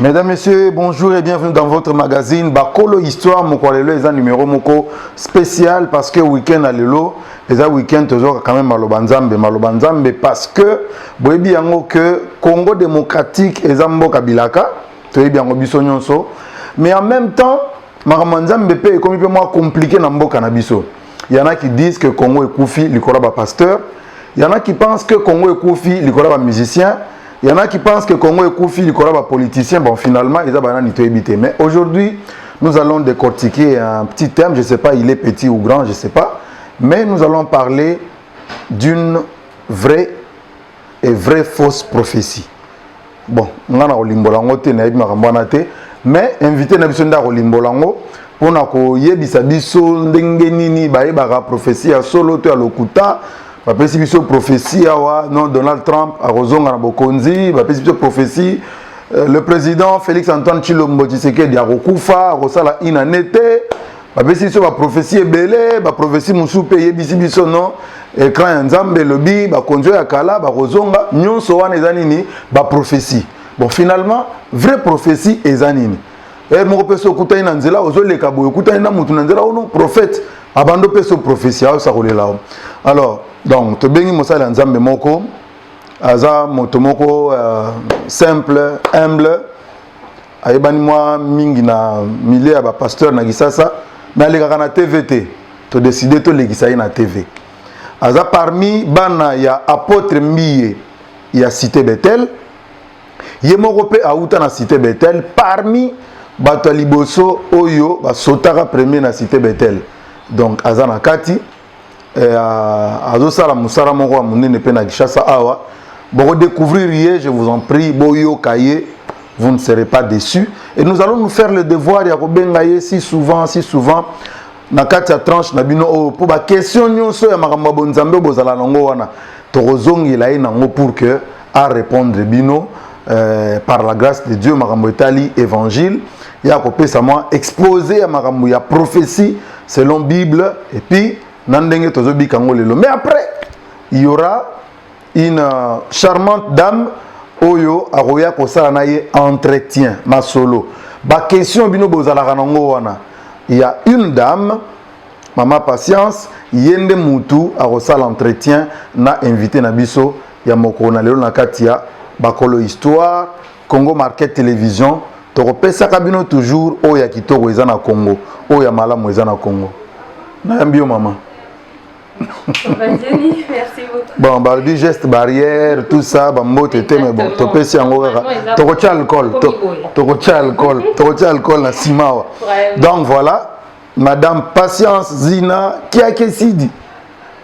Mesdames, Messieurs, bonjour et bienvenue dans votre magazine Bakolo Histoire. Mon collègue est un numéro spécial parce que week-end à l'élo, les week-end toujours quand même Malobanzambe parce que boyebi yango que Congo démocratique et Zambo Kabilaka, toyebi yango biso nyonso, mais en même temps Malobanzambe est comme un peu moins compliqué dans mboka na biso. Il y en a qui disent que Congo est koufi, l'ikola ba pasteur. Il y en a qui pensent que Congo est koufi, l'ikola ba musicien. Il y en a qui pensent que Congo est koufi, le Congo est politicien. Bon, finalement, ils ont évité. Mais aujourd'hui, nous allons décortiquer un petit thème. Je ne sais pas, il est petit ou grand, je ne sais pas. Mais nous allons parler d'une vraie et vraie fausse prophétie. Bon, nous allons mais invité Nabisonda Olimbolango pour nous yebisa biso ndenge nini ba prophétie à solo to à lokuta. Bapesi biso prophétie awa non Donald Trump a rozonga na bokonzi, bapesi biso prophétie le président Félix Antoine Tshilombo Tshisekedi a rokufa rosala inanete, bapesi biso ba prophétie ebele, ba prophétie musupe yebisi biso non écran ya Nzambe lobi ba konzo ya kala ba rozonga nyonso wana ezanini ba prophétie. Bon finalement vraie prophétie ezanini. Et mon peso kutani na nzela ozoleka boyo kutani na mutu na nzela ono prophète abando peso prophétie ça rolela. Alors donc to bengi mosala Nzambe moko aza moto moko simple humble ayebani moi mingi na milieu ya ba pasteur na Gisasa na lekaka na TVT to décider to lekisa na TV aza parmi bana ya apôtre Mbiye ya cité Bethel ye moko pe auta na cité Bethel parmi bato liboso oyo ba sotaka premier na cité Bethel donc aza na kati azosala musara moko wa munene pe na Kinshasa awa bon découvrir je vous en prie boyo kaye vous ne serez pas déçus et nous allons nous faire le devoir ya kobenga ye si souvent na kati ya tranche na bino pour ba question nyonso ya makambo bonzambe bozala nango wana tokozongela ye nango pour que à répondre bino par la grâce de Dieu makambo etali évangile ya kopesa moi exposé ya makambo ya prophétie selon Bible et puis Nandenge tozobi kango lelo. Mais après, il y aura une charmante dame oyo aroya kosala na ye entretien na solo. Ba question bino bozala kanango wana. Il y a une dame, Maman Patience, yende mutu arosala entretien na invité na biso ya moko na lelo na katia Bakolo Histoire, Congo Market Télévision. Toropesa kabino toujours oya kitoko eza na Congo, oya malamu eza na Congo. Na mbio maman. Merci beaucoup. Bon, bah, du geste barrière, tout ça, bah, mais bon, tu peux si encore, tu retiens l'alcool, tu retiens l'alcool, la simawa. Donc voilà, Madame Patience Zina, qui a dit,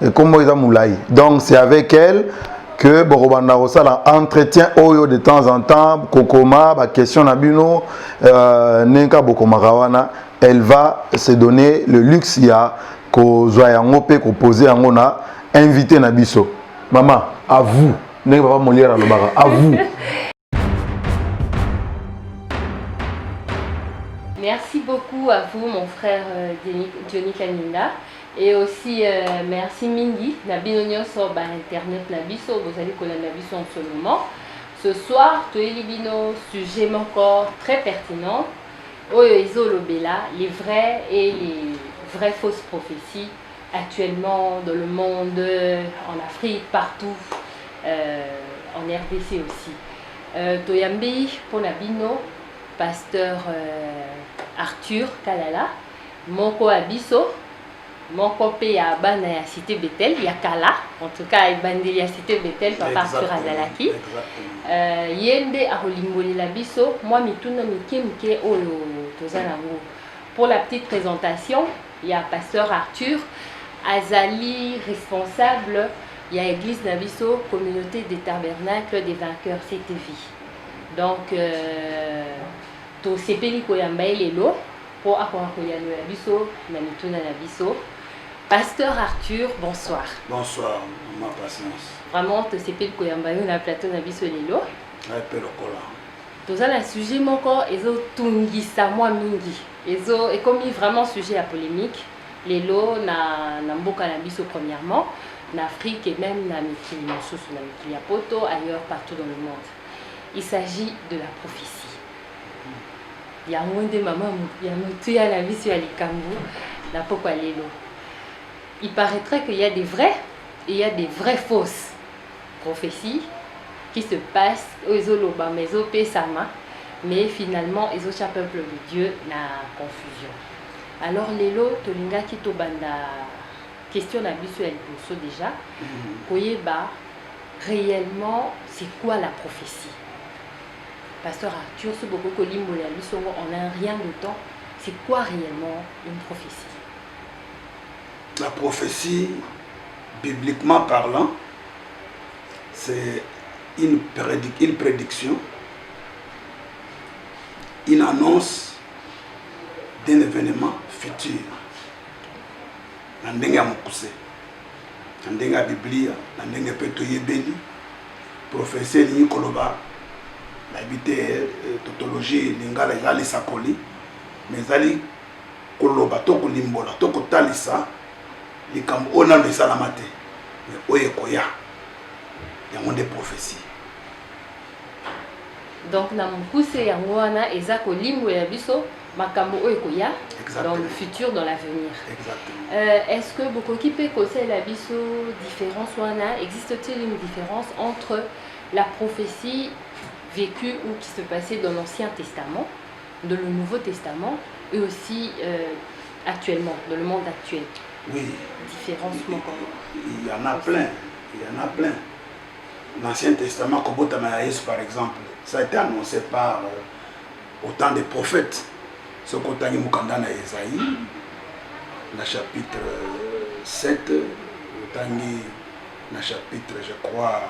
et comment ils ont moulai. Donc c'est avec elle que Borobanda Rosala entretient Oyo de temps en temps, Kokoma, bah, question Nabino, Nenka Bokomarawana, elle va se donner le luxe, il y a ko zoyango pe ko poser yango na invité na biso. Maman, à vous. Ne pas molière à l'obara. À vous. Merci beaucoup à vous, mon frère Johnny Kaninda. Et aussi, merci Mingi, na binonyo sur internet na biso, vous allez connaître na biso en ce moment. Ce soir, Toeli Bino, sujet encore très pertinent. Oyo Izolobela, les vrais et les vraies fausses prophéties actuellement dans le monde, en Afrique, partout, en RDC aussi. Toyambi Ponabino, pasteur Arthur Kalala, Moko Abiso, Moko Pe ya Bana ya Cité Bethel, Yakala, en tout cas Ibandi ya Cité Bethel, Papa Arthur Azalaki. Yende Arolimboli Labiso, moi Mituna Mike Oyo Tozanango. Pour la petite présentation, il y a pasteur Arthur Azali, responsable, il y a Église Nabiso, communauté des tabernacles des vainqueurs CTV. Donc, to sepeli koyambaye lelo pour akwa koyano Nabiso, Namituna Nabiso. Pasteur Arthur, bonsoir. Bonsoir, ma patience. Vraiment, to sepeli koyambaye na plateau Nabiso lelo. Tout ça, un sujet encore, ezo tungisa moi mingi. Ezo est comme vraiment sujet à polémique. Les lots na mboka na biso premièrement, en Afrique et même na mikili mosusu na mikili ya poto ailleurs partout dans le monde. Il s'agit de la prophétie. Il y a moins de mamans, il y a tout à la vie sur les Cameroun, la pourquoi les lots. Il paraîtrait qu'il y a des vraies et il y a des vraies fausses prophéties qui se passent aux Zoloba, mais au Pesama, mais finalement, les autres peuple de Dieu n'a confusion. Alors, les lots, Tolinga qui banda question la visuelle pour déjà, voyez réellement, c'est quoi la prophétie? Pasteur Arthur, ce beaucoup on a rien de temps. C'est quoi réellement une prophétie? La prophétie, bibliquement parlant, c'est une prédiction, une annonce d'un événement futur. Nandenga mokuse, nandenga Biblia, nandenga peto yebeli, prophétie ni koloba, l'habité tautologie lingala yali sakoli, mais ali koloba toko limbola toko talisa, likam ona le salamate, mais oye koya, y a des prophéties. Donc na mokuse yangoana ezako limbo ya biso. Makambo Oekoya dans le futur, dans l'avenir. Est-ce que beaucoup qui peut causer la biso différence ou existe-t-il une différence entre la prophétie vécue ou qui se passait dans l'Ancien Testament, dans le Nouveau Testament et aussi actuellement, dans le monde actuel? Oui. Différence il y en a plein. Il y en a plein. L'Ancien Testament, par exemple, ça a été annoncé par autant de prophètes. Ce qu'on a dit dans Esaïe, dans le chapitre 7, dans le chapitre, je crois,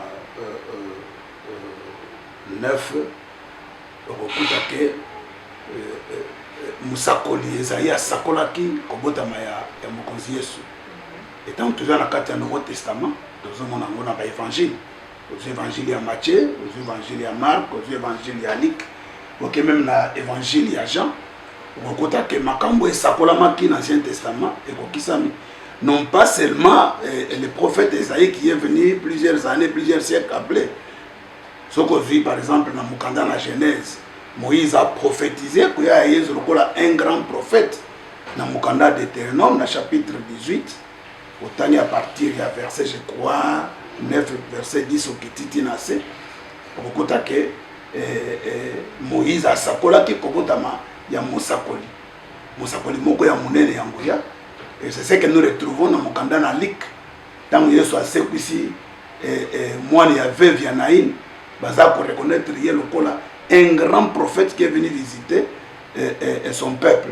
9, Moussakoli, Esaïe a Sakolaki, Kobotama ya Mokonzi Yesu. Étant toujours dans le Nouveau Testament, nous avons un évangile. Aux évangiles à Matthieu, aux évangiles à Marc, aux évangiles à Luc, même dans l'évangile à Jean. Que Makambo et Sakolamaki dans l'Ancien Testament et Kokisami. Non pas seulement le prophète Esaïe qui est venu plusieurs années, plusieurs siècles après. Ce qu'on vit par exemple dans Mukanda, la Genèse, Moïse a prophétisé qu'il y a un grand prophète. Dans Mukanda d'Éternome, dans le chapitre 18, autant à partir du verset, je crois, 9, verset 10 au Kititi Nassé, que Moïse a Sakolaki Kobotama. Il y a Moussakoli moko ya munene yangoya, et c'est ce que nous retrouvons dans Mukanda na Lik. Tant que Yesu a ici, moi il y avait Vianaïn, baza pour reconnaître un grand prophète qui est venu visiter son peuple.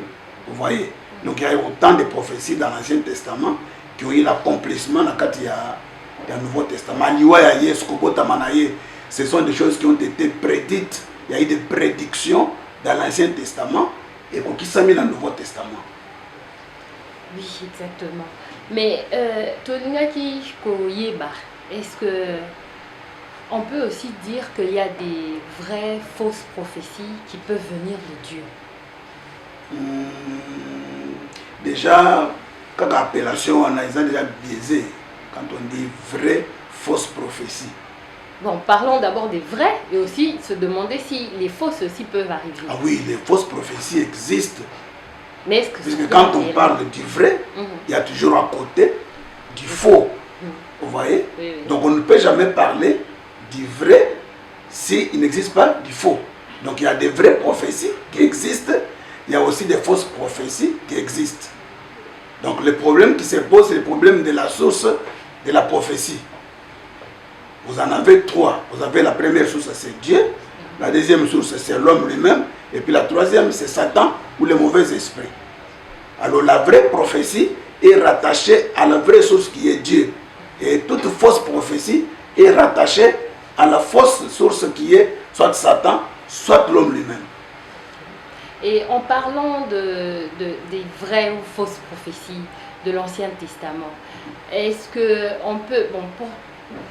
Vous voyez, donc il y a autant de prophéties dans l'Ancien Testament qui ont eu l'accomplissement dans le Nouveau Testament. Ce sont des choses qui ont été prédites. Il y a eu des prédictions dans l'Ancien Testament et qui sont mis dans le Nouveau Testament. Oui, exactement. Mais Tolingaki Koyeba, est-ce que on peut aussi dire qu'il y a des vraies fausses prophéties qui peuvent venir de Dieu? Déjà, quand l'appellation on a déjà biaisé quand on dit vraie fausse prophétie. Bon, parlons d'abord des vrais et aussi se demander si les fausses aussi peuvent arriver. Ah oui, les fausses prophéties existent. Mais est-ce que puisque quand on parle du vrai, il y a toujours à côté du faux. Vous voyez? Oui. Donc on ne peut jamais parler du vrai s'il n'existe pas du faux. Donc il y a des vraies prophéties qui existent, il y a aussi des fausses prophéties qui existent. Donc le problème qui se pose, c'est le problème de la source de la prophétie. Vous en avez trois. Vous avez la première source, c'est Dieu. La deuxième source, c'est l'homme lui-même. Et puis la troisième, c'est Satan ou le mauvais esprit. Alors la vraie prophétie est rattachée à la vraie source qui est Dieu. Et toute fausse prophétie est rattachée à la fausse source qui est soit Satan, soit l'homme lui-même. Et en parlant des vraies ou fausses prophéties de l'Ancien Testament, est-ce qu'on peut, bon, pour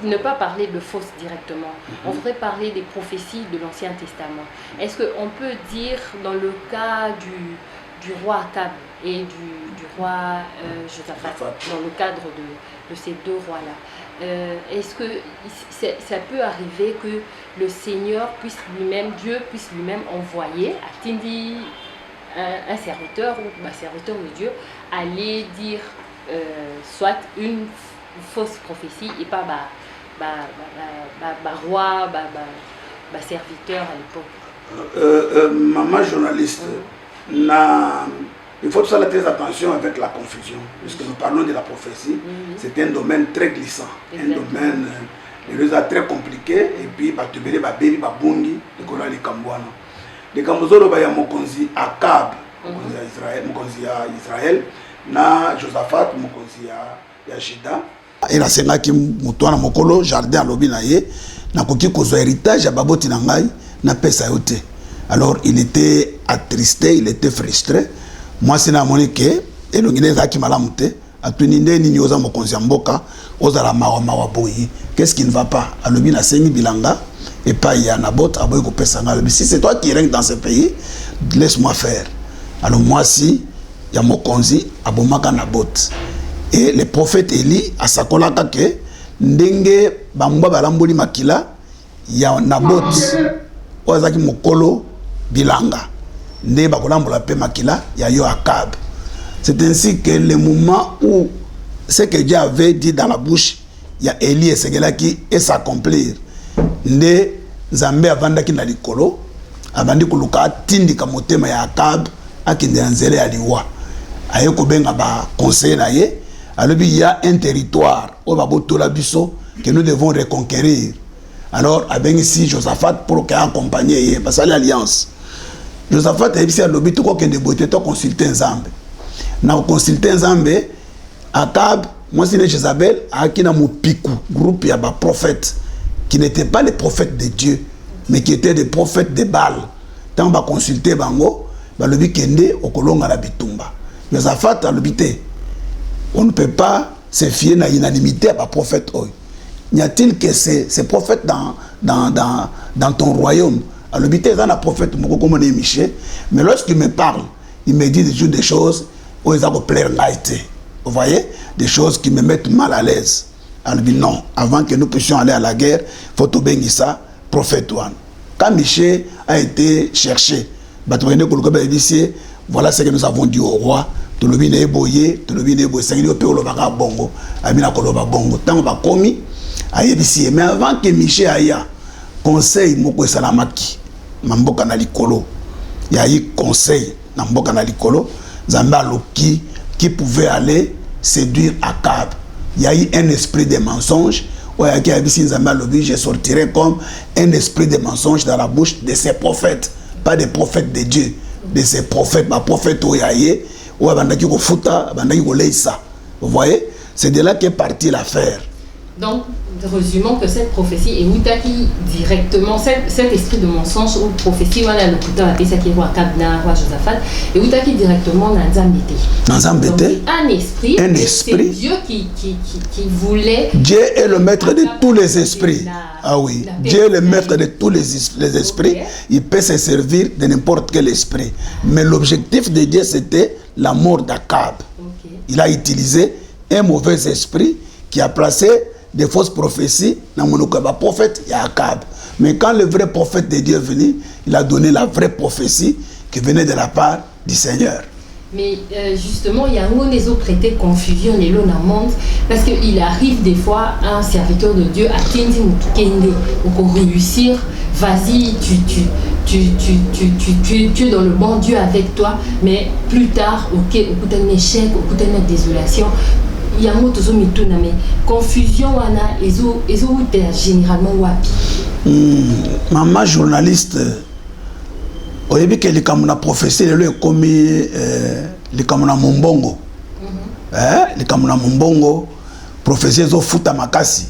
ne pas parler de fausses directement, on voudrait parler des prophéties de l'Ancien Testament. Est-ce qu'on peut dire dans le cas du roi Akab et du roi Josaphat, dans le cadre de ces deux rois-là, est-ce que ça peut arriver que le Seigneur puisse lui-même, Dieu puisse lui-même envoyer à Tindi un serviteur ou un serviteur de Dieu allait dire soit une fausse prophétie et pas roi, serviteur à l'époque. Maman journaliste, il faut faire très attention avec la confusion, puisque nous parlons de la prophétie. C'est un domaine très glissant, exactement. Un domaine très compliqué, et puis tu verras baby babungi de kola les kambwana. Les kambozolo ba ya mokonzi Akab, mokonzi ya Israël, na Josaphat mokonzi ya Juda. Il a sengaki mutwana mokolo jardin alobi na ye na koki kozwa héritage ya baboti na ngai na pesa yote. Alors il était attristé, il était frustré. Moi c'est na monike elongine zaki malamu te atuninde ni nyoza mokonzi mboka ozala mawa boyi. Qu'est-ce qui ne va pas? Alobi na sengi bilanga et pas ya nabot aboy ko pesa na. Si c'est toi qui règne dans ce pays, laisse-moi faire. Alors moi si ya mokonzi abomaka nabot. Et le prophète Élie a sakolaka ke ndenge bamba balamboli makila ya nabot ozaki mokolo bilanga ndenge bakolambola pe makila ya yo Akab. C'est ainsi que le moment où ce que Dieu avait dit dans la bouche ya Élie et Segelaki et s'accomplir nde Nzambe avandaki na likolo abandi koluka tindika motema ya Akab akinde nzele ya liwa aye kobenga ba conseiller na ye. Alors il y a un territoire au Babotola Bisso que nous devons reconquérir. Alors avec ici Josaphat pour accompagner parce que l'alliance. Josaphat a ici à l'objet tout qu'on déboté tout consulter Nzambe. Na consulter Nzambe Akab moi c'est Jézabel a qui na mopiku groupe ya ba prophètes qui n'étaient pas les prophètes de Dieu mais qui étaient des prophètes de Baal. Tant ba consulter bango ba lobi kende okolonga la bitumba. Josaphat a l'obité. On ne peut pas se fier à l'unanimité à un prophète. Y a-t-il que ces prophètes dans ton royaume? Alors, il y a un prophète, mais lorsqu'il me parle, il me dit des choses où ils ont plaire. Vous voyez? Des choses qui me mettent mal à l'aise. Alors, non, avant que nous puissions aller à la guerre, il faut tout bénir ça, prophète One. Quand Michel a été cherché, voilà ce que nous avons dit au roi. Tout le monde est boyé, tout le monde est boyé. C'est le bongo. Amina koloba bongo. Tant ba komi, aye bisi. Mais avant que Michel aille, conseil moko salamaki, mamboka na likolo. Il y a eu conseil na mboka na likolo. Zamba loki qui pouvait aller séduire Akab. Il y a eu un esprit de mensonge. Ouais, qui a bisi Zamba lobi, je sortirai comme un esprit de mensonge dans la bouche de ces prophètes, pas des prophètes de Dieu, de ces prophètes, ma prophète oyaye. Vous voyez, c'est de là qu'est partie l'affaire. Donc, résumons que cette prophétie est Moutaki directement, cet esprit de mensonge ou prophétie, on a le couteau à Pessa qui est roi Kabna, roi Josaphat, et Moutaki directement dans Zambété. Dans Zambété. Un esprit. C'est Dieu qui voulait. Dieu est le maître de tous les esprits. Ah oui, Dieu est le maître de tous les esprits. Okay. Il peut se servir de n'importe quel esprit. Mais l'objectif de Dieu, c'était la mort d'Akab. Okay. Il a utilisé un mauvais esprit qui a placé des fausses prophéties dans mon prophète Akab. Mais quand le vrai prophète de Dieu est venu, il a donné la vraie prophétie qui venait de la part du Seigneur. Mais justement, il y a un autres prêté confusion dans le monde parce qu'il arrive des fois un serviteur de Dieu à Kendi Mukende pour réussir. Vas-y, tu es dans le bon Dieu avec toi, mais plus tard, ok, au bout d'un échec, au bout d'une désolation, il y a un mot mais confusion, généralement wapi. Maman journaliste. Au début que les camons prophétie le comme les camons mombongo les camons mombongo prophétie zo futa makasi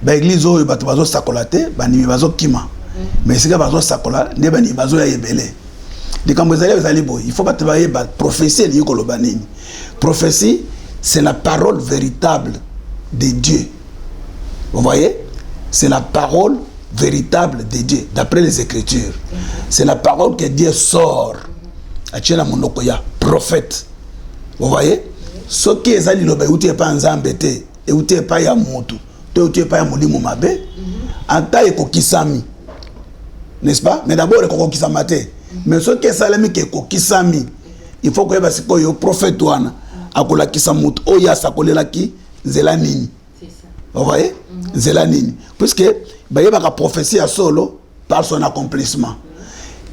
ba église o bato bazo sakolate ba nimi bazo kima mais sika bazo sakola ne ba ni bazo ya yebele les camons ezali boy il faut bato ba yeba prophétie li ko loba nini. Prophétie c'est la parole véritable de Dieu. Vous voyez, c'est la parole véritable de Dieu, d'après les Écritures. C'est la parole que Dieu sort. Achena monokoya, prophète. Vous voyez? Ce qui est allé lobe, outi pas nzambete, et outi pas ya motu, outi pas ya molimo mabe, anta eko kisami. N'est-ce pas? Mais d'abord eko kisamate. mais ce qui est salami qui kokisami il faut que parce que yo prophète wana akola kisa mutu oya sakolela ki nzela nini. C'est ça. Vous voyez? Nzela nini puisque ba yeba ka prophétie à solo par son accomplissement.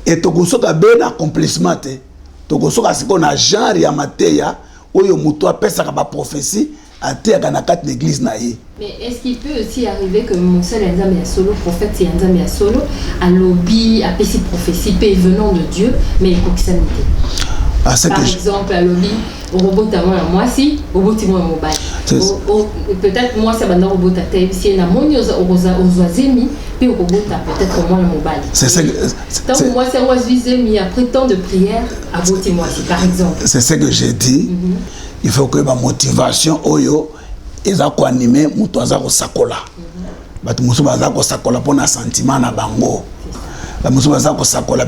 Et tokosoka ben accomplissement te tokosoka siko na genre ya mateya oyo mutu apesa ba prophétie atéaka na kati l'église na ye. Mais est-ce qu'il peut aussi arriver que mon seul Nzambe ya solo prophète c'est Nzambe ya solo à lobby à pesi prophétie venant de Dieu mais kokisami te. Par exemple, à lobby, au robot à moi, si, au robot moi mobile. Peut-être moi, ça va dans le robot à tête, si on a mon aux oisemi, puis au robot à peut-être moi le mobile. C'est ça. Tant moi, c'est oisemi après tant de prières, à voter moi, si par exemple. C'est ce que j'ai dit. Il faut que ma motivation, oyo, ils ont animé, mutoza ko sakola. Batu musu baza ko sakola pour un sentiment na bango. La motivation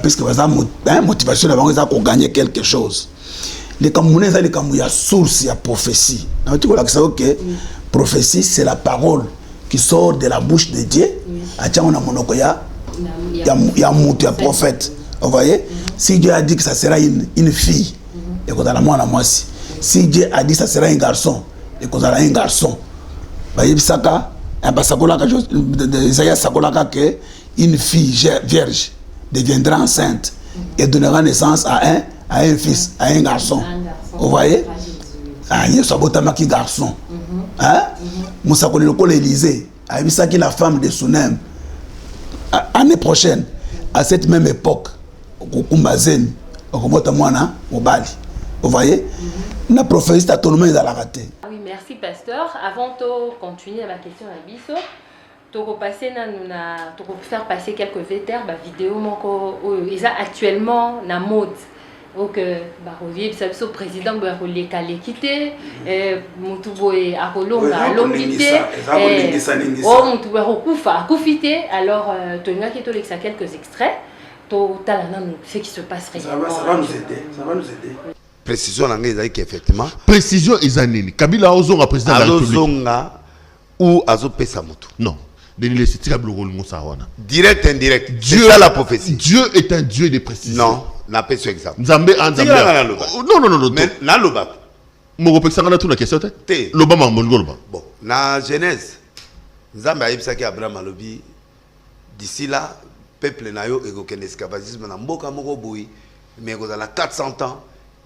puisque motivation de gagner quelque chose. Les Camerounais ont les source à prophétie. Que prophétie c'est la parole qui sort de la bouche de Dieu. Il y a un prophète. Vous voyez? Si Dieu a dit que ça sera une fille, et qu'on a la moi. Si Dieu a dit que ça sera un garçon, et qu'on a un garçon. Une fille vierge deviendra enceinte et donnera naissance à un fils, à un garçon. Vous voyez? Il y a un garçon. Moussa Koliloko Élysée a vu ça qui la femme de Sunem. Année prochaine, à cette même époque, au Kumbazen, au Komotamwana, au Bali. Vous voyez? La prophétie a tout le monde dans la raté. Oui, merci, pasteur. Avant de continuer la question à Bisso, tu faire passer quelques vétères, vidéos ils ont actuellement la mode. Donc, le président a quitté, Moutoubo est à Colomba, à l'hommité, Moutoubo a profité. Alors, tu as quelques extraits. Tu as ce qui se passe réellement. Ça va nous aider. Ça va nous aider. Précision effectivement. Précision Izanini. Kabila Ozonga président de la République. Ozonga ou Azopé Samutu. Non. Direct, indirect. Dieu a la prophétie. Dieu est un Dieu de précision. Non, n'a pas ce exemple. Nzambe en Nzambe. Non. Mais na loba. Mon représentant a tout la question. L'Obama Mongolba. Bon, na Genèse. Nzambe a yebisaki Abraham alobi. D'ici là, peuple na yo eko esclavagisme na mboka moko boyi. Mais ko la 400 ans,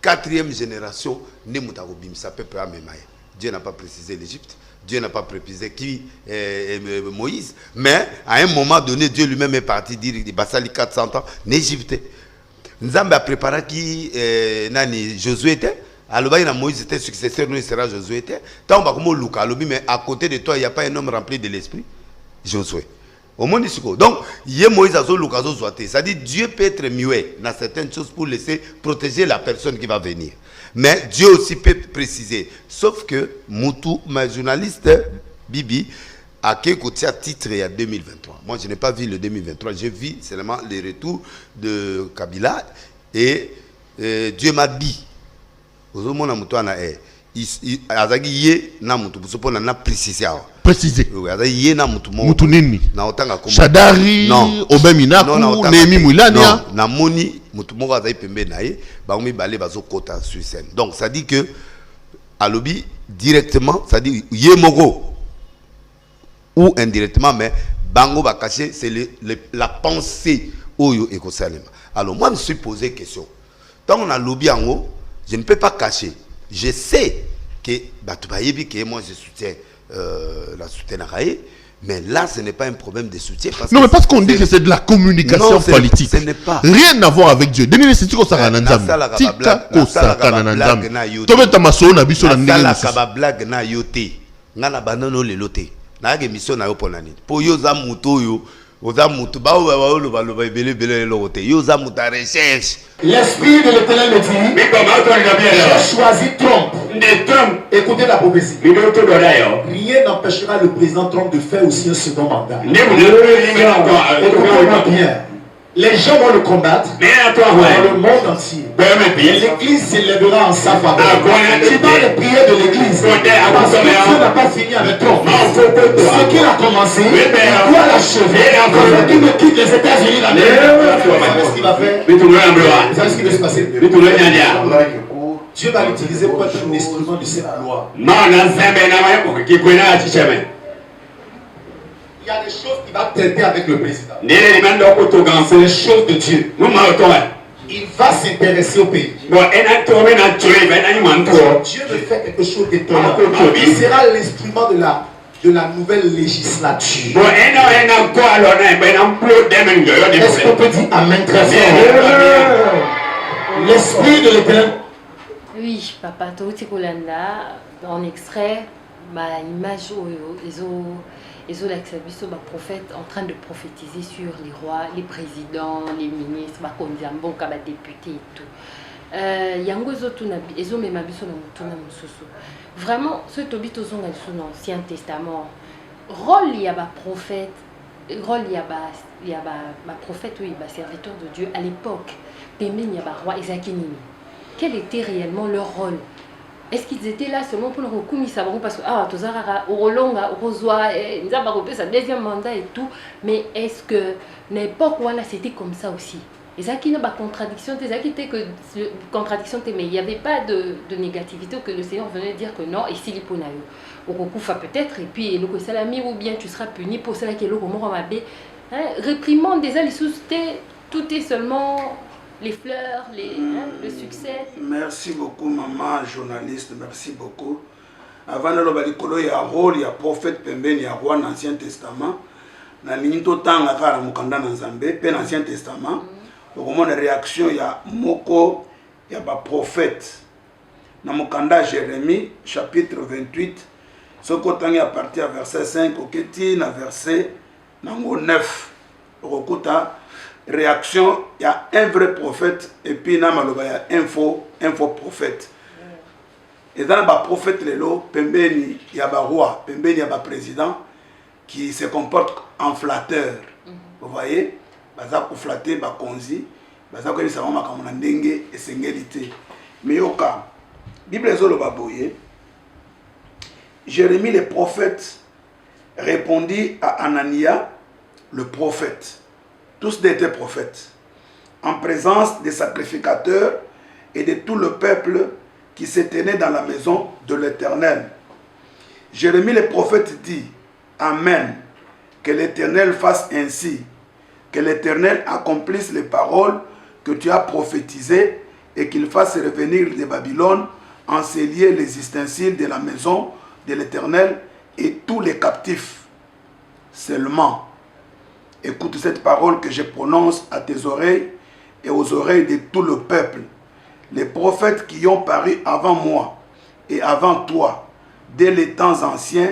4e génération ne mutako bimisa peuple a memaye. Dieu n'a pas précisé l'Égypte. Dieu n'a pas précisé qui est Moïse. Mais à un moment donné, Dieu lui-même est parti dire qu'il a 400 ans en Égypte. Nzambe a préparé qui nani Josué était. Alors Moïse était successeur, nous il sera Josué était. Tant que Luka, mais à côté de toi, il n'y a pas un homme rempli de l'esprit. Josué. Au monde ici. Donc, il y a Moïse Azo Luka Azo Zoate. C'est-à-dire Dieu peut être muet dans certaines choses pour laisser protéger la personne qui va venir. Mais Dieu aussi peut préciser. Sauf que Moutou, ma journaliste Bibi, a écouté à titre il y a 2023. Moi, je n'ai pas vu le 2023. J'ai vu seulement les retours de Kabila. Et Dieu m'a dit, précisé. Moutounini. Shadari, Obeminaku, Nehemi Moulania. Namoni, Moutoumoko Azaï Pembe Nae, Baoumi Balé Bazo Kota sur scène. Donc ça dit que, à lobby, directement, ça dit Yemoro, ou indirectement, mais Bango Bakaché, c'est la pensée Oyo Ekosalema. Alors moi, je me suis posé une question. Tant on a lobby en haut, je ne peux pas cacher. Je sais que, moi je soutiens la soutien à Raé, mais là ce n'est pas un problème de soutien. Parce non, mais parce qu'on dit que c'est de la communication politique. Ce n'est pas. Rien à voir avec Dieu. Denis, c'est quoi ça? Tika Kosaka Nanzam. Tome Tamaso na biso na ndenge. Sala blague na yote. Ngana banano le lote. Na ge mission na yo ponani. Po yo za muto yo. Oza muto ba o lo ba belé lo lote. Yo za muta recherche. L'esprit de l'Éternel me dit, j'ai choisi Trump. Écoutez la prophétie. Rien n'empêchera le président Trump de faire aussi un second mandat. Écoutez-moi bien. Les gens vont le combattre dans le monde entier. L'église s'élèvera en sa faveur. Tu dois les prières de l'église. Parce que Dieu n'a pas fini avec toi. Ce qu'il a commencé, il doit l'achever. Afin qu'il ne quitte les États-Unis d'Amérique. Vous savez ce qu'il va faire? Vous savez ce qui va se passer? Dieu va l'utiliser pour être un instrument de cette loi. Il y a des choses qui vont traiter avec le président. C'est les choses de Dieu. Il va s'intéresser au pays. Dieu veut faire quelque chose d'étonnant. Il sera l'instrument de la nouvelle législature. Est-ce qu'on peut dire Amen très fort? L'esprit de l'Éternel. Oui, papa, Touti Kolanda, en extrait, ma image les prophètes en train de prophétiser sur les rois, les présidents, les ministres, les députés et tout. Vraiment, ce tobi tozonga dans l'Ancien Testament, rôle il y a ba prophète, rôle il y a ba prophète ou ba serviteur de Dieu à l'époque. Il y a ba roi Isakinini. Quel était réellement leur rôle? Est-ce qu'ils étaient là seulement pour le recours parce que Tozara, Orolonga, Orozoa, Nzaba sa deuxième mandat et tout, mais est-ce que l'époque où c'était comme ça aussi? Et ça qui n'a pas contradiction, mais il n'y avait pas de négativité que le Seigneur venait dire que non, et s'il y a Okufa peut-être, et puis le salami ou bien tu seras puni pour cela qui est le réprimande des alliés, tout est seulement les fleurs, le succès. Merci beaucoup, maman, journaliste, merci beaucoup. Avant de l'obélicolo, il y a un rôle, il y a prophète, il y a roi dans l'Ancien Testament. Dans l'Ancien Testament, au moment de réaction, il y a Moko, il y a un prophète. Dans Mokanda Jérémie, chapitre 28, ce côté à partir du verset 5, au Kéti, dans verset 9. Au réaction, il y a un vrai prophète et puis il y a un faux prophète. Et dans le prophète, il y a un roi, il y a un président qui se comporte en flatteur. Vous voyez? Baza ko flatter ba konzi, baza ko bisa mama kamona ndenge esengélité. Mais au cas, Bible ezolo baboye, Jérémie le prophète répondit à Anania le prophète. Tous étaient prophètes, en présence des sacrificateurs et de tout le peuple qui se tenait dans la maison de l'Éternel. Jérémie le prophète dit, Amen, que l'Éternel fasse ainsi, que l'Éternel accomplisse les paroles que tu as prophétisées et qu'il fasse revenir de Babylone, enseigner les ustensiles de la maison de l'Éternel et tous les captifs. Seulement, écoute cette parole que je prononce à tes oreilles et aux oreilles de tout le peuple. Les prophètes qui ont paru avant moi et avant toi, dès les temps anciens,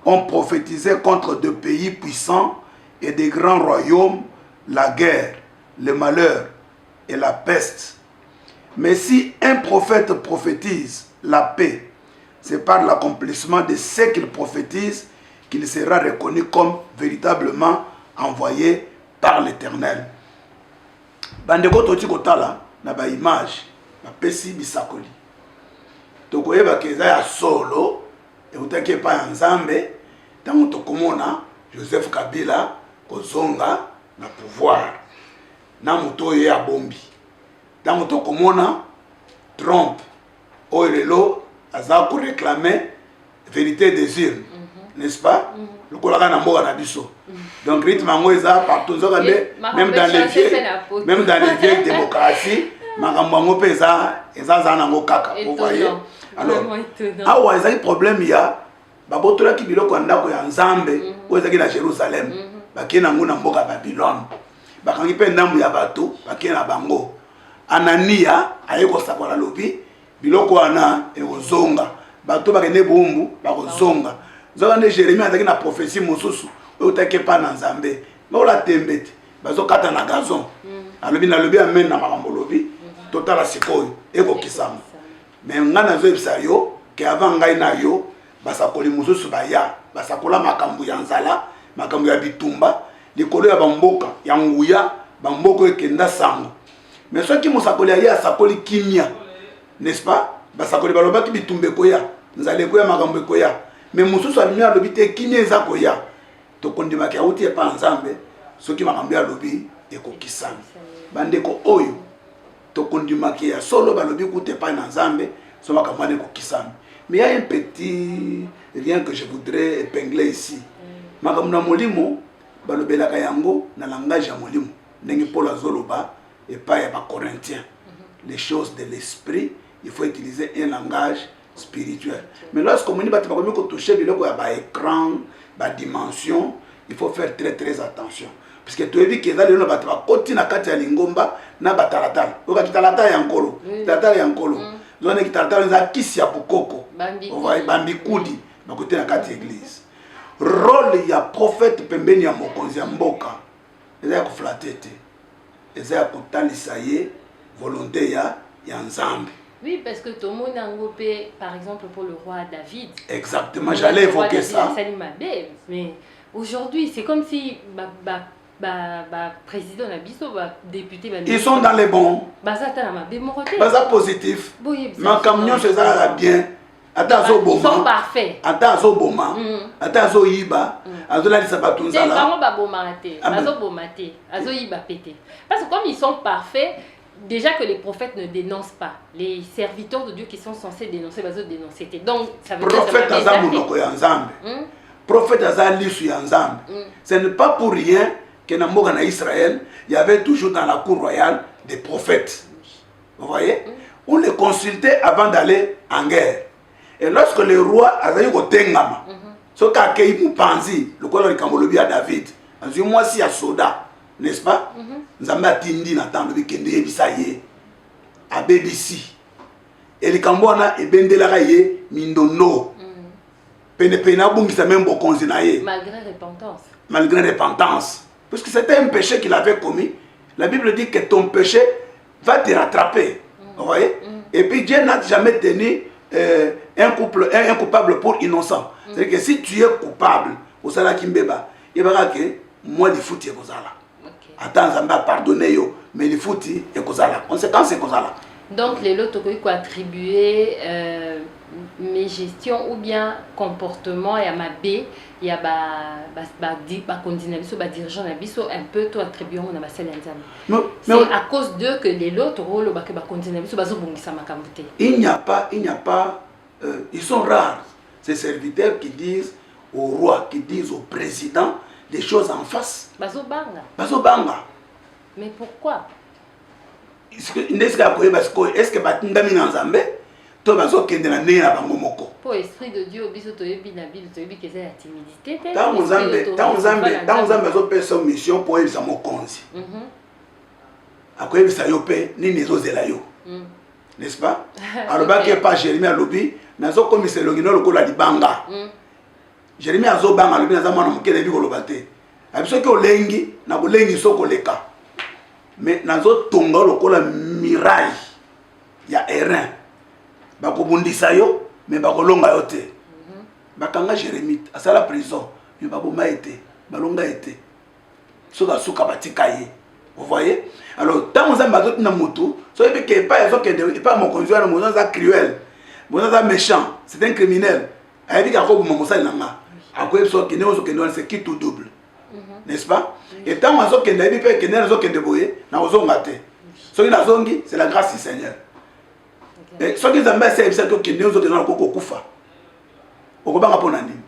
ont prophétisé contre de pays puissants et des grands royaumes, la guerre, le malheur et la peste. Mais si un prophète prophétise la paix, c'est par l'accomplissement de ce qu'il prophétise qu'il sera reconnu comme véritablement envoyé par l'Éternel. Bandeko toti kotala na ba image ba pesi bisakoli. Tokoyeba keza ya solo e utake pa ya Nzambe tango tokomona Joseph Kabila kozonga na pouvoir na moto ye ya bombi. Tango tokomona Trump oilelo aza ko réclamer vérité des urnes, n'est-ce pas? Le collega na mboka na biso. Donc rythme ngo eza partout même dans les vieilles démocraties, makambo ngo pesa eza nango kaka. Vous voyez? Alors, awa eza problème ya babotola ki biloko ndako ya Nzambe, o eza ki na Jérusalem. Baki na ngo na mboka Babylone. Bakangi pe ndambu ya bato, baki na bango. Anania ayeko sakola lobi biloko wana ekozonga. Bato bakene bombu bakozonga. Zokande Jérémie azaki na prophétie mosusu oyo take pa na Nzambe baola tembete bazokata na gazon alobi na lobi amen na makambo lobi totala sikoyo ekokisama mais nga nazoyebisa yo ke avant ngai na yo basakoli mosusu baya basakola makambo ya nzala makambo ya bitumba likolo ya bamboka ya nguya bamboko ekenda sango. Mais ceux qui musakoli ya sakoli kimia, n'est-ce pas? Basakoli balobaki bitumbe koya, nzale koya makambo koya. Mais mususu alimi alobi te kimia eza koya. To kondimaki auti epa nzambe, soki makambo alobi ekokisami. Bandeko oyo to kondimaki ya solo balobi kute pa na nzambe, so makambo ekokisami. Mais il y a un petit rien que je voudrais épingler ici. Makambo na molimo balobelaka yango na langage ya molimo. Ndenge Paul azoloba et pas ya ba Corinthiens. Les choses de l'esprit, il faut utiliser un langage spirituel. Mais lorsqu'on dit que tu vas toucher le écran, la dimension, il faut faire très très attention. Parce que tu as vu que dans le monde, tu vas continuer à faire des lingomba, na batalatal. Tu vas talata yankolo, talata yankolo. Zone qui talata za kisia bukoko. Bambi kudi, na côté na kati église. Rôle ya prophète pembeni ya mokonzi ya mboka. Eza ko flatete. Eza ko talisa ye volonté ya nzambe. Oui, parce que tout le monde a engopé, par exemple, pour le roi David. Exactement, j'allais évoquer ça. Mais aujourd'hui, c'est comme si président Nabiso, député... Ils sont dans les bons. Baza positif. Ma camion, c'est ça bien. Ils sont parfaits. Atazo boma. Atazo yiba. Azola di sabatunza C'est la. vraiment pas bomate. Azo bomate. Azo yiba pété. Parce que comme ils sont parfaits, déjà que les prophètes ne dénoncent pas, les serviteurs de Dieu qui sont censés dénoncer, ils dénoncer. Donc, ça veut dire prophète Aza Mounoko Yanzambe. Prophète Aza Lisu Yanzambe. Ce n'est pas pour rien que dans Moga Israël, il y avait toujours dans la cour royale des prophètes. Vous voyez? On les consultait avant d'aller en guerre. Et lorsque le roi a eu au Tengama, ce qu'a eu Panzi, le colonel Kamolobi à David, dans une mois-ci à Soda, n'est-ce pas? Nzambe atindi na tando bikende yebisa ye abebisi elikambona ebendelaka ye mindono pene pene abungisa même bokonzi na ye malgré repentance parce que c'était un péché qu'il avait commis. La Bible dit que ton péché va te rattraper. Vous voyez? Et puis Dieu n'a jamais tenu un coupable pour innocent. C'est-à-dire que si tu es coupable au sala kimbeba, il va que moi les foutu au sala. Attends, ça m'a pardonné, mais il faut dire que conséquence c'est ça. Donc, les lots qui attribuer mes gestions ou bien comportement et à ma B, il y a dirigeant un peu tout attribué on a ma c'est à cause d'eux que les lots rôle il n'y a pas ils sont rares ces serviteurs qui disent au roi, qui disent au président des choses en face. Bazobanga. Mais pourquoi? Est-ce que batindami na nzambe to bazokende na ndenge na bango moko? Pour esprit de Dieu biso toyebi na Bible toyebi que c'est la timidité te. Tant nzambe azopesa mission pour yebisa mokonzi. Akoyebisa yo pe nini ezozela yo. N'est-ce pas? Alobaki pa Jérémie alobi nazokomisa elongi no lokola libanga. Jérémie azobanga alobi naza mwana moke na bikoloba te. Abisoki olengi na bolengi soko leka. Mais nazo tonga lokola miraille ya Erin. Bakobundisa yo mais bakolonga yo te. Bakanga Jérémie asala prison mais baboma été balonga été. Soka suka batika ye. Vous voyez? Alors tant on zamba na moto, so ebe ke pas zo ke de pas mon conjoint na mozo za cruel. Mozo za méchant, c'est un criminel. Ayebi ka ko mo mosali nanga. Akoye so ke ne ozo ke no c'est qui tout double. N'est-ce pas? Et tant on zo ke na ebi pe ke ne zo ke de boye na ozo ngate. So ina zongi, c'est la grâce du Seigneur. Et so ki zamba c'est ça que ne ozo ke na ko kufa. Okobanga pona nini?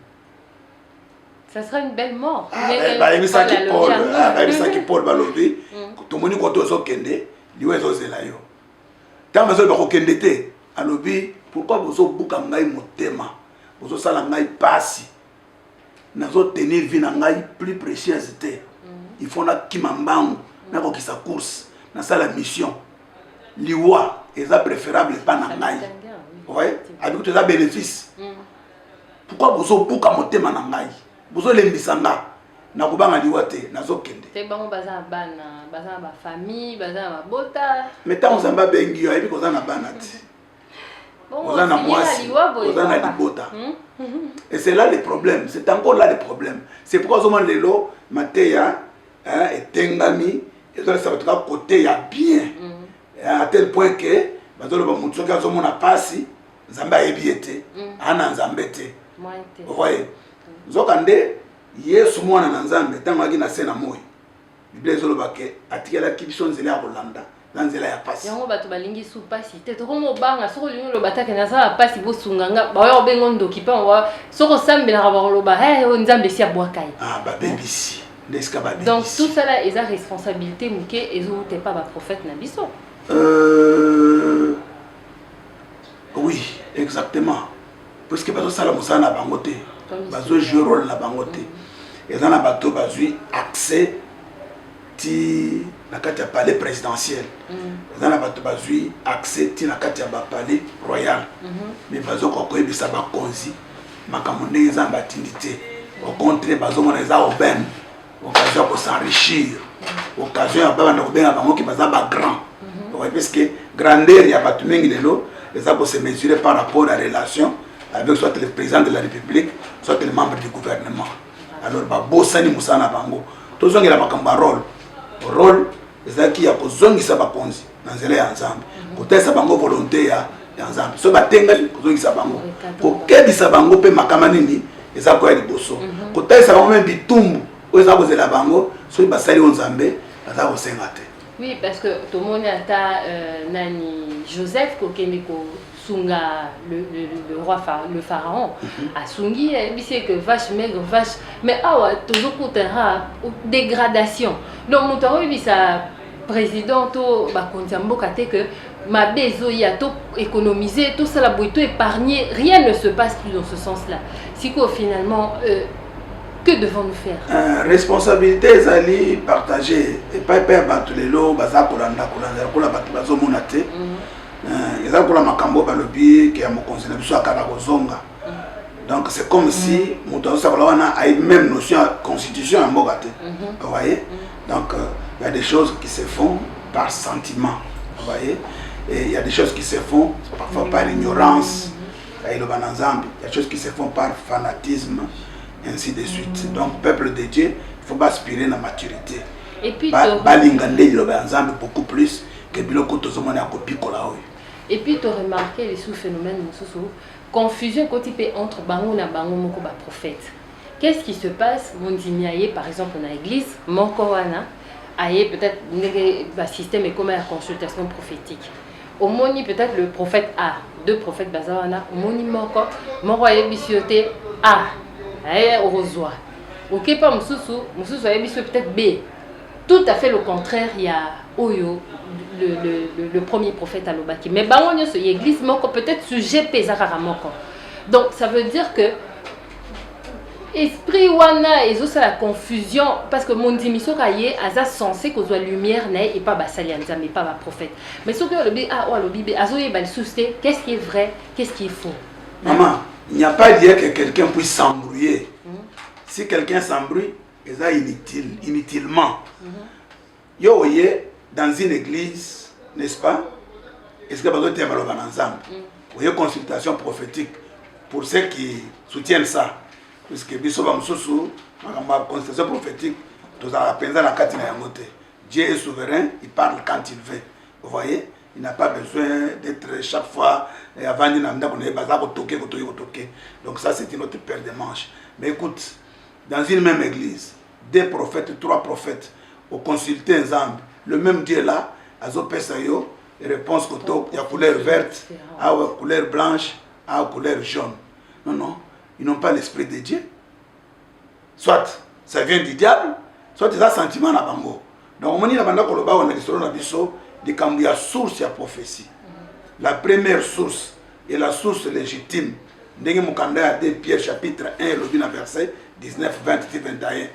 Ça sera une belle mort. Il qui Paul balobi tout moni ko tozo kende liwe zozela yo. Tant mazo ba ko kende te alobi pourquoi bozo buka ngai motema bozo sala ngai pasi nazo tenir vie na ngai plus précieuse te. Il faut na kimambangu na ko kisa course na sala mission liwa eza préférable pas na ngai. Vous voyez? Avec tout ça bénéfice. Pourquoi bozo buka motema na ngai? Bozo lembisanga na kubanga liwate nazo kende. Te bango baza bana, baza ba famille, baza ba bota. Mais tant ozamba bengi yo ebi koza na bana ti. Oza na mwasi, oza na libota. Et c'est là le problème, c'est encore là le problème. C'est pourquoi au moment lelo mateya etengami ça va être côté, il y a bien. À tel point que, bazolo ba mutu ka zo mona pasi, nzamba ebiete, ana nzambete. Vous voyez? Zokande Yesu mwana na nzambe tanga ki na sena moyi. Bible zolo ba ke atikela kibiso nzela ya Rolanda, nzela ya pasi. Yango bato balingi su pasi, te to mo banga soko lingo lo bataka na sa pasi bo sunganga, ba yo bengo ndoki pa wa soko sambela ka ba lo ba nzambe si abwakai. Ah ba bebisi. Donc tout ça là, ils ont responsabilité, mouké, ils ont pas le prophète Nabiso. Oui, exactement. Parce que parce que ça la moussa na bangote, parce que je rôle na bangote. Et dans la bateau, parce accès ti na katia palais présidentiel. Dans la bateau, parce accès ti na katia palais royal. Mais parce que quand il bisa ba konzi, makamunde ils ont batindité. Au contraire, parce que on les a au ben. Occasion pour s'enrichir, occasion pour qui grand. Parce que grandeur, il y a pas tout le monde pour se mesurer par rapport à la relation avec soit le président de la République, soit le membre du gouvernement. Alors, Bossani Moussana Bango, tout le monde a un rôle, c'est qui a besoin de sa bakonzi, dans les ensemble. Côté sa bango volonté ensemble. Ce matin, besoin de sa bango. Pour que sa bango peut makamanini, et ça quoi est bosso. Côté sa bango même bitumbu. Oui, parce que tout le monde a Nani Joseph Kokemeko Sunga, le roi, le pharaon, a Sungi, il sait que vache maigre, vache. Mais toujours pour dégradation. Donc, mon tarot, il sa président, tout, que ma beso y a tout économisé, tout ça, la bouille, épargné, rien ne se passe plus dans ce sens-là. Si finalement. Que devons-nous faire? Responsabilité zali partagée et pas battre les lots baza kolanda kola batu bazo monate eza kola makambo balobi qui a mo conseiller biso akana kozonga. Donc c'est comme si moto ça wana a une même notion de constitution en bogate. Vous voyez? Donc il y a des choses qui se font par sentiment. Vous voyez? Et il y a des choses qui se font parfois par ignorance. Il y a des choses qui se font par fanatisme. Ainsi de suite. Donc, peuple de Dieu, il faut aspirer à la maturité. Et puis, beaucoup plus que Biloko Tozomone à Kopikola. Et puis, tu as remarqué les sous-phénomènes, confusion entre Bango et Bango Moko prophète. Qu'est-ce qui se passe? Mondimiaye, par exemple, dans l'église, Mokowana, aye peut-être un système et comme la consultation prophétique. Au moni, peut-être le prophète A, deux prophètes Bazawana, au moni Moko, Moroye Bissioté A. Au revoir. Ok, pas Moussou peut-être B. Tout à fait le contraire, il y a Oyo, le premier prophète à l'Obaki. Mais Bango Nyoso, l'église Moko, peut-être sujet Pesarara Moko. Donc ça veut dire que esprit wana et aussi la confusion parce que mon dimiso kaye aza censé que soit lumière n'est et pas basalianza mais pas ma prophète. Mais ce que le B a le Bible azoye bal souster, qu'est-ce qui est vrai, qu'est-ce qui est faux. Maman, il n'y a pas dire que quelqu'un puisse s'embrouiller. Si quelqu'un s'embrouille, c'est inutilement. Yo voyez dans une église, n'est-ce pas? Est-ce que vous avez ensemble? Vous voyez consultation prophétique pour ceux qui soutiennent ça. Parce que consultation prophétique, Dieu est souverain, il parle quand il veut. Vous voyez? Il n'a pas besoin d'être chaque fois avant de toquer. Donc ça c'est une autre paire de manches. Mais écoute, dans une même église, 2 prophètes, 3 prophètes, au consulter ensemble, le même Dieu là, azo pesayo, réponse koto, il y a couleur verte, à couleur blanche, à couleur jaune. Non, ils n'ont pas l'esprit de Dieu. Soit ça vient du diable, soit ils ont sentiment na bango. Donc on dit na banda koloba on a l'histoire na biso. Il y a source à prophétie. La première source est la source légitime. Ndenge mukanda de Pierre chapitre 1 le verset 19 20 21.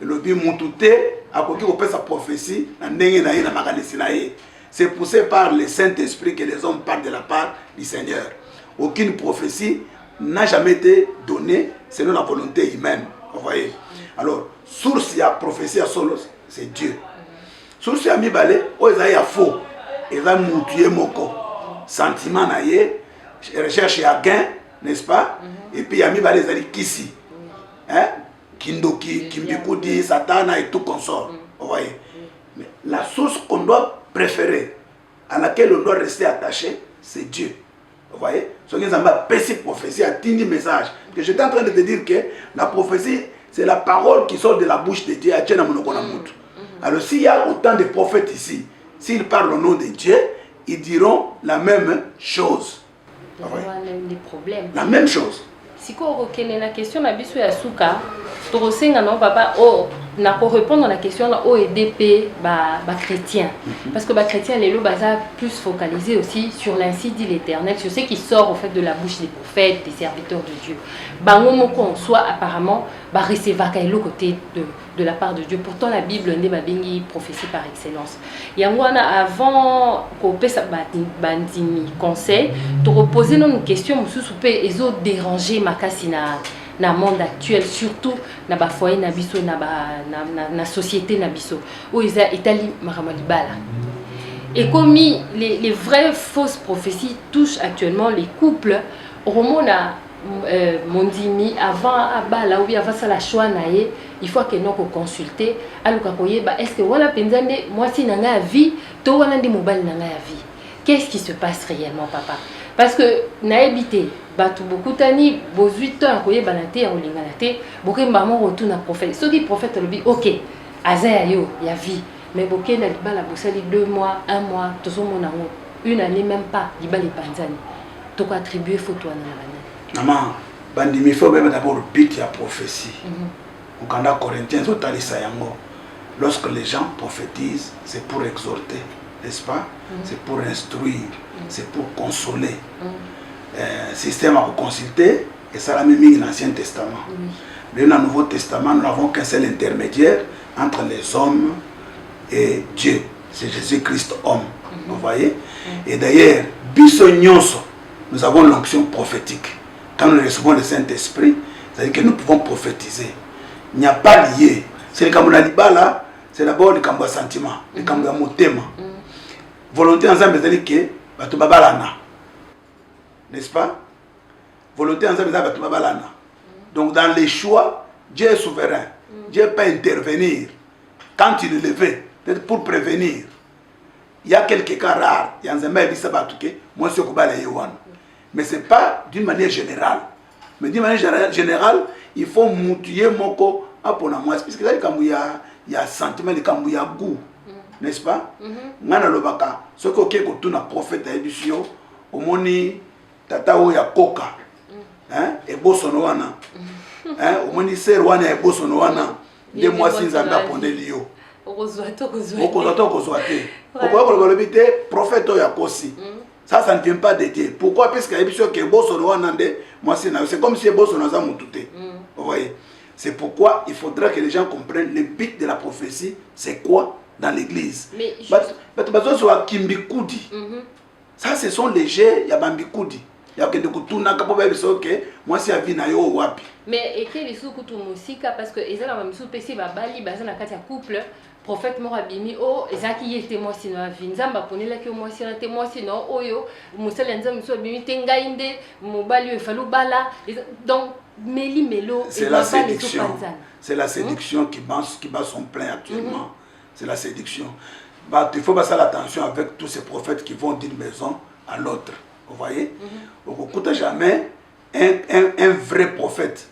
Le but mutute a koki ko pesa prophétie na ndenge na na makanisi na ye. C'est poussé par le Saint-Esprit que les hommes parlent de la part du Seigneur. Aucune prophétie n'a jamais été donnée selon la volonté humaine. Vous voyez? Alors, source à prophétie à solo, c'est Dieu. Source à mibale, oza faux, eza mutué moko, sentiment na ye, recherche à gain, n'est-ce pas? Et puis à mibale ezali kisi, hein? Kindoki, Kimbikudi, Satana et tout consort. Vous voyez? Mais la source qu'on doit préférer, à laquelle on doit rester attaché, c'est Dieu. Vous voyez? Ce qui est prophétie, a tindi message. Que j'étais en train de te dire que la prophétie, c'est la parole qui sort de la bouche de Dieu. Alors s'il y a autant de prophètes ici, s'ils parlent au nom de Dieu, ils diront la même chose. Il y aura des problèmes. La même chose. Si on a la question de la Souka, papa, na pour répondre à la question là au EDP chrétien parce que chrétien les lots plus focalisé aussi sur l'ainsi dit l'Éternel, sur ce qui sort au fait de la bouche des prophètes, des serviteurs de Dieu. Qu'on soit apparemment recevoir le côté de la part de Dieu. Pourtant la Bible n'est pas bien prophétie par excellence. Et avant qu'on puisse bandini conseil, te reposer une question sous et autres déranger makasina na monde actuel, surtout na ba foyer na biso na société na biso où ils a itali maramalibala. Et comme les vraies fausses prophéties touchent actuellement les couples, romona mondimi avant abala ou avant ça la choix naé, il faut que nous consulter aluka koye est-ce que wala penzande moi si nanga vie to wana ndi mobile nanga vie. Qu'est-ce qui se passe réellement, papa? Parce que naébité batu beaucoup tani vos 8 ans koye banate en lingalate boké maman retourne à prophète. Ce qui prophète le dit OK, azaya yo ya vie. Mais boké na libala bosali 2 mois, 1 mois, tout ça mon amour. Une année même pas, libala panzani. To ko attribuer photo na banane. Maman, bandimi faut même d'abord but ya prophétie. Au Canada Corinthiens totalisa yango. Lorsque les gens prophétisent, c'est pour exhorter, n'est-ce pas? C'est pour instruire, c'est pour consoler. Système à consulter, et ça l'a mis dans l'Ancien Testament. Mais dans le Nouveau Testament, nous n'avons qu'un seul intermédiaire entre les hommes et Dieu. C'est Jésus-Christ homme. Vous voyez? Et d'ailleurs, nous avons l'onction prophétique. Quand nous recevons le Saint-Esprit, c'est-à-dire que nous pouvons prophétiser. Il n'y a pas lié. C'est le Kamuna là, c'est d'abord le Kamuna sentiment, le Kamuna motema. Volonté ensemble, c'est-à-dire que tu babalana. N'est-ce pas? Volonté ensemble, c'est-à-dire que tu babalana. Donc dans les choix, Dieu est souverain. Dieu peut intervenir quand il est levé, peut-être pour prévenir. Il y a quelques cas rares. Il y a un zémé qui s'abattuque. Moi, c'est Kubala Yewan. Mais ce n'est pas d'une manière générale. Mais d'une manière générale, il faut moutier mon corps à pour moi. Parce que là, il y a sentiment, il y a goût. N'est-ce pas? Ngana lobaka. Ce que tu as prophète à Ebusio, au moni tata o ya koka. Hein? Et bosonoana. Hein? Au moni serwana et bosonoana. Des mois since anga pondé lio. Prophète Yakosi. Ça ne vient pas de Dieu. Pourquoi? Parce que c'est comme si vous voyez. C'est pourquoi il faudra que les gens comprennent le but de la prophétie, c'est quoi dans l'église. Ça, ce sont les jets, il y a Bambikoudi. Mais et quel est ce que tu musique parce que ils ont la même PC Bali basé na kati ya couple prophète Morabimi oh ezaki était moi sino avinzamba ponela que moi sino te moi sino oyo musala nzambe so bimi tenga inde mobali falu bala donc meli melo c'est la séduction. C'est la séduction qui bat son plein actuellement. C'est la séduction. Bah, il faut passer l'attention avec tous ces prophètes qui vont d'une maison à l'autre. Vous voyez? On ne coûte jamais un vrai prophète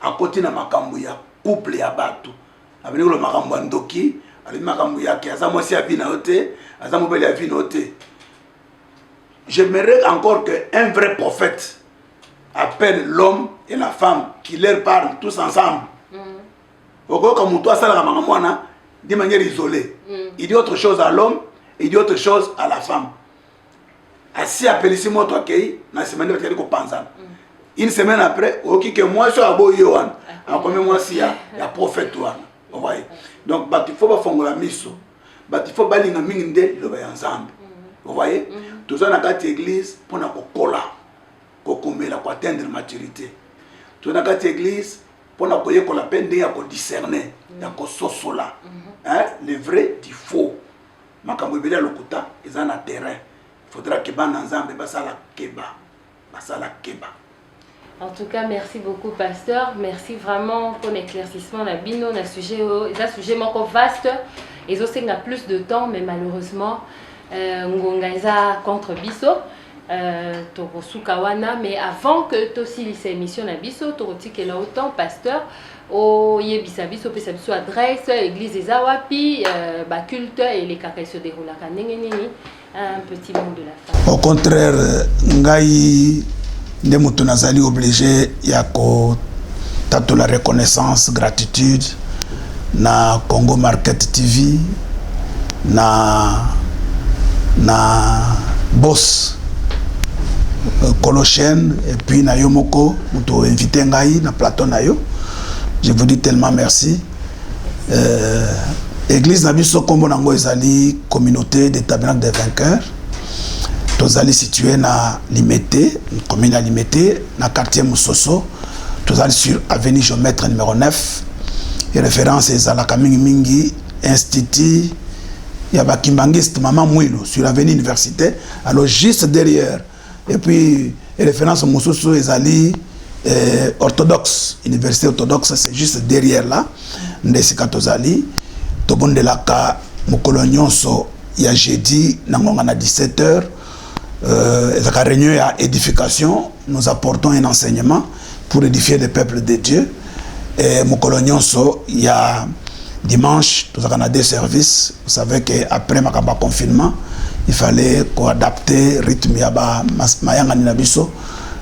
à côté de Makambouya, couple et abattu. Avec le Makambandoki, avec Makambouya qui a sa moitié à vinoter, à sa mobile à vinoter. J'aimerais encore qu'un vrai prophète appelle l'homme et la femme qui leur parlent tous ensemble. Comme toi, ça, de manière isolée. Il dit autre chose à l'homme, il dit autre chose à la femme. Assis appelé ici, moi, toi, qui na semaine de une semaine après, ok, que moi, je suis à Boyoan. En combien mois, il y a prophète. Vous voyez? Donc, il faut pas faire la mission. Il faut pas aller dans le ensemble. Vous voyez? Tout ça, dans l'église, pour nous coller, pour atteindre la maturité. Tout dans l'église, pour nous la peine de discerner, de sosola. Le vrai du faux. Makambo ibela lokuta, ils ont un terrain. Il faudra que ban ensemble basala keba. En tout cas, merci beaucoup, pasteur. Merci vraiment pour l'éclaircissement. La bino, un sujet vaste. Et aussi, on a plus de temps, mais malheureusement, on a contre Bisso. Tokosukawana, mais avant que aussi les émissions na biso tokotike là autant pasteur au yebisa biso pesa biso adresse église des awapi ba culte et les kaka se déroulent ka nini un petit mot de la fin. Au contraire ngai nde mutu nazali obligé ya ko tato la reconnaissance gratitude na Congo Market TV na boss Colochen et puis na Yomoko muto invité ngai na plateau na yo. Je vous dis tellement merci. Église na biso kombo nango ezali communauté des tabernacles des vainqueurs. Tozali situé na Limité, commune à Limité, na quartier Moussoso. Tozali sur avenue Géomètre numéro 9. Et référence ezalaka mingi institut ya bakimbangiste Maman Mouilo sur l'avenue Université. Alors juste derrière. Et puis, référence au Moussoso ezali orthodoxe, université orthodoxe, c'est juste derrière là. Ndesika tozali, tobondelaka mokolo nyonso ya jeudi nangonga na 17h. La réunion à édification, nous apportons un enseignement pour édifier le peuple de Dieu. Et mokolo nyonso il y a dimanche, nous avons des services. Vous savez qu'après ma confinement, il fallait adapter le rythme yaba mayanga ninabiso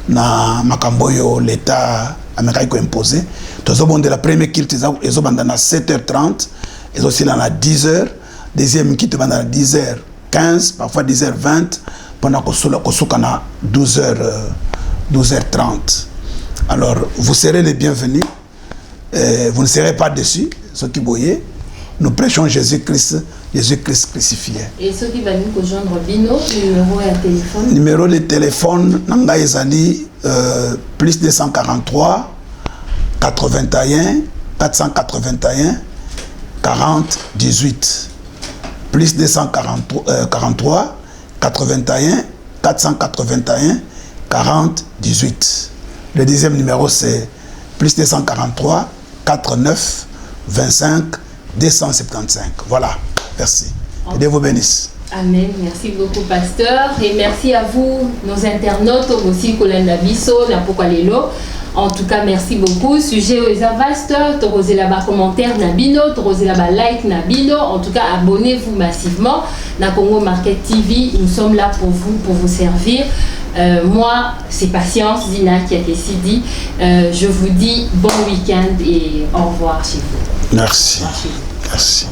na makamboyo l'état américain imposé. Tous bon de la première kilt ils ont bandana 7h30 et aussi là à 10h, deuxième kilt bandana 10h15 parfois 10h20 pendant que sukana 12h30. Alors vous serez les bienvenus. Vous ne serez pas déçus ceux qui voyaient. Nous prêchons Jésus-Christ crucifié. Et ceux qui vont nous rejoindre, Bino, numéro de téléphone? Numéro de téléphone, Nanga Ezali, plus 243 81 481 40 18. Plus 243 81 481 40 18. Le deuxième numéro c'est plus 243 49 25 275. Voilà. Merci. Que Dieu vous bénisse. Amen. Merci beaucoup, pasteur. Et merci à vous, nos internautes, aussi, Kolanda Bisso, Napokalelo. En tout cas, merci beaucoup. Sujet aux vaste. Torosez là-bas commentaire Nabino, torosez là-bas like Nabino. En tout cas, abonnez-vous massivement. Na Congo Market TV, nous sommes là pour vous servir. Moi, c'est Patience Zina qui a décidé. Je vous dis bon week-end et au revoir chez vous. Merci. Merci.